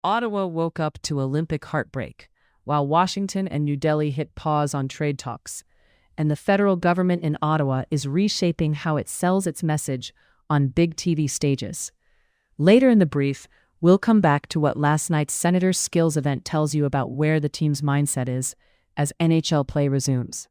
Ottawa woke up to Olympic heartbreak, while Washington and New Delhi hit pause on trade talks. And the federal government in Ottawa is reshaping how it sells its message on big TV stages. Later in the brief, we'll come back to what last night's Senators Skills event tells you about where the team's mindset is as NHL play resumes.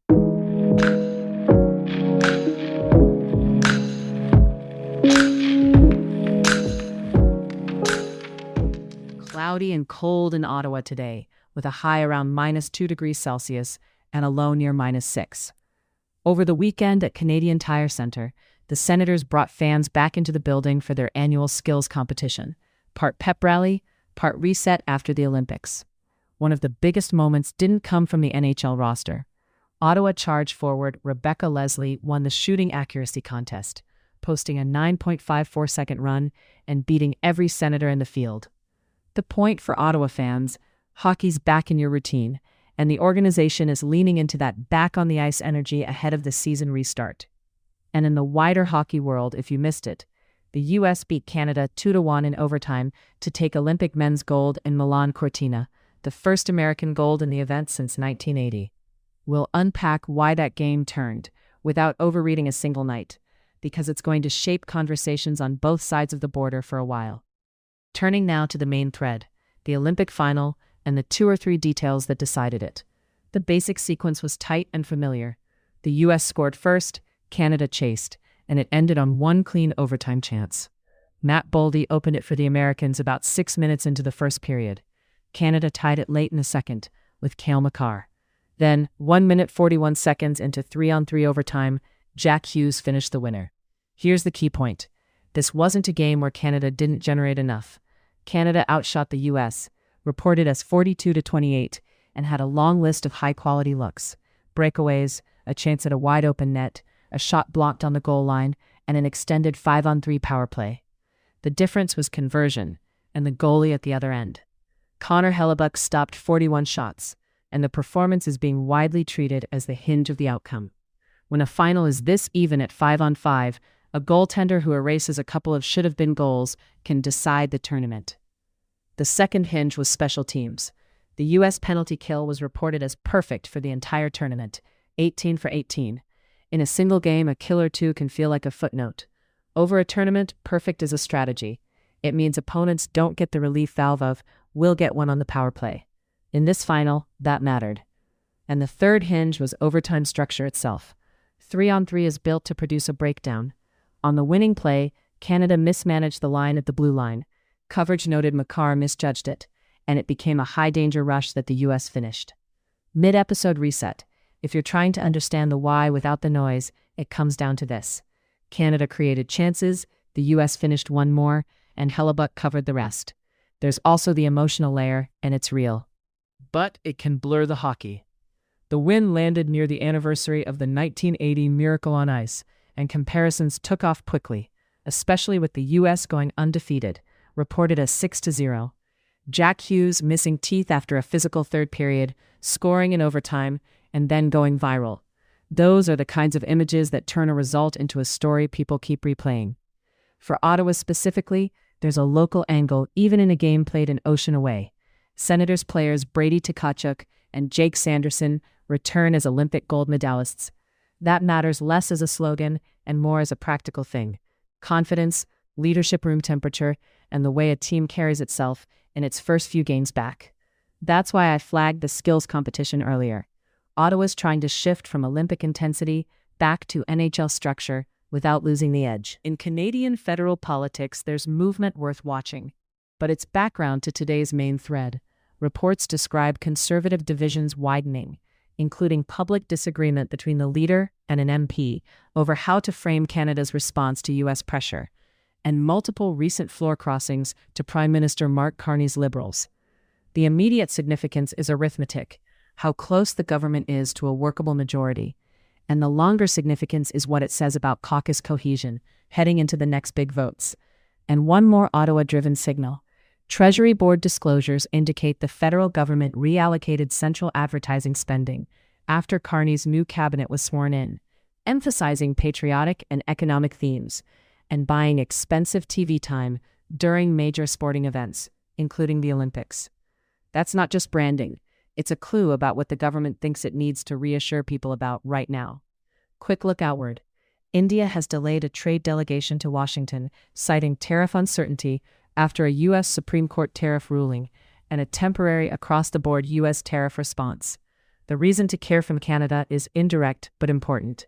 Cloudy and cold in Ottawa today, with a high around -2 degrees Celsius and a low near -6. Over the weekend at Canadian Tire Centre, the Senators brought fans back into the building for their annual skills competition, part pep rally, part reset after the Olympics. One of the biggest moments didn't come from the NHL roster. Ottawa charge forward Rebecca Leslie won the shooting accuracy contest, posting a 9.54-second run and beating every Senator in the field. The point for Ottawa fans, hockey's back in your routine, and the organization is leaning into that back-on-the-ice energy ahead of the season restart. And in the wider hockey world, if you missed it, the U.S. beat Canada 2-1 in overtime to take Olympic men's gold in Milan Cortina, the first American gold in the event since 1980. We'll unpack why that game turned, without overreading a single night, because it's going to shape conversations on both sides of the border for a while. Turning now to the main thread, the Olympic final, and the 2 or 3 details that decided it. The basic sequence was tight and familiar. The U.S. scored first, Canada chased, and it ended on one clean overtime chance. Matt Boldy opened it for the Americans about 6 minutes into the first period. Canada tied it late in the second, with Cale Makar. Then, 1 minute 41 seconds into 3-on-3 overtime, Jack Hughes finished the winner. Here's the key point. This wasn't a game where Canada didn't generate enough. Canada outshot the U.S., reported as 42-28, and had a long list of high-quality looks. Breakaways, a chance at a wide-open net, a shot blocked on the goal line, and an extended 5-on-3 power play. The difference was conversion, and the goalie at the other end. Connor Hellebuyck stopped 41 shots, and the performance is being widely treated as the hinge of the outcome. When a final is this even at 5-on-5, a goaltender who erases a couple of should-have-been goals can decide the tournament. The second hinge was special teams. The U.S. penalty kill was reported as perfect for the entire tournament, 18 for 18. In a single game, a kill or two can feel like a footnote. Over a tournament, perfect is a strategy. It means opponents don't get the relief valve of, we'll get one on the power play. In this final, that mattered. And the third hinge was overtime structure itself. 3-on-3 is built to produce a breakdown. On the winning play, Canada mismanaged the line at the blue line. Coverage noted Makar misjudged it, and it became a high-danger rush that the U.S. finished. Mid-episode reset. If you're trying to understand the why without the noise, it comes down to this. Canada created chances, the U.S. finished one more, and Hellebuyck covered the rest. There's also the emotional layer, and it's real. But it can blur the hockey. The win landed near the anniversary of the 1980 Miracle on Ice, and comparisons took off quickly, especially with the U.S. going undefeated, reported as 6-0. Jack Hughes missing teeth after a physical third period, scoring in overtime, and then going viral. Those are the kinds of images that turn a result into a story people keep replaying. For Ottawa specifically, there's a local angle even in a game played an ocean away. Senators players Brady Tkachuk and Jake Sanderson return as Olympic gold medallists. That matters less as a slogan and more as a practical thing. Confidence, leadership room temperature, and the way a team carries itself in its first few games back. That's why I flagged the skills competition earlier. Ottawa's trying to shift from Olympic intensity back to NHL structure without losing the edge. In Canadian federal politics, there's movement worth watching, but its background to today's main thread. Reports describe conservative divisions widening, including public disagreement between the leader and an MP over how to frame Canada's response to U.S. pressure, and multiple recent floor crossings to Prime Minister Mark Carney's Liberals. The immediate significance is arithmetic, how close the government is to a workable majority, and the longer significance is what it says about caucus cohesion heading into the next big votes. And one more Ottawa-driven signal. Treasury Board disclosures indicate the federal government reallocated central advertising spending after Carney's new cabinet was sworn in, emphasizing patriotic and economic themes, and buying expensive TV time during major sporting events. including the Olympics. That's not just branding. It's a clue about what the government thinks it needs to reassure people about right now. Quick look outward. India has delayed a trade delegation to Washington, citing tariff uncertainty after a U.S. Supreme Court tariff ruling and a temporary across-the-board U.S. tariff response. The reason to care from Canada is indirect but important.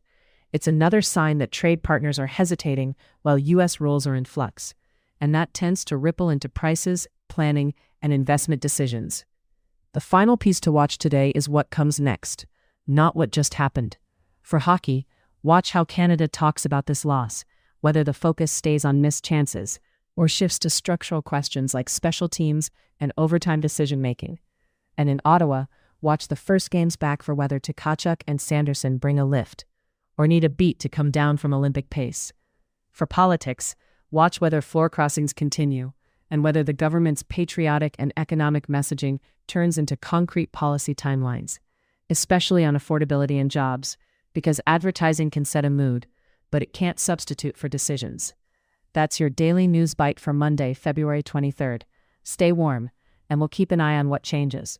It's another sign that trade partners are hesitating while U.S. rules are in flux, and that tends to ripple into prices, planning, and investment decisions. The final piece to watch today is what comes next, not what just happened. For hockey, watch how Canada talks about this loss, whether the focus stays on missed chances or shifts to structural questions like special teams and overtime decision-making. And in Ottawa, watch the first games back for whether Tkachuk and Sanderson bring a lift or need a beat to come down from Olympic pace. For politics, watch whether floor crossings continue and whether the government's patriotic and economic messaging turns into concrete policy timelines, especially on affordability and jobs, because advertising can set a mood, but it can't substitute for decisions. That's your daily news bite for Monday, February 23rd. Stay warm, and we'll keep an eye on what changes.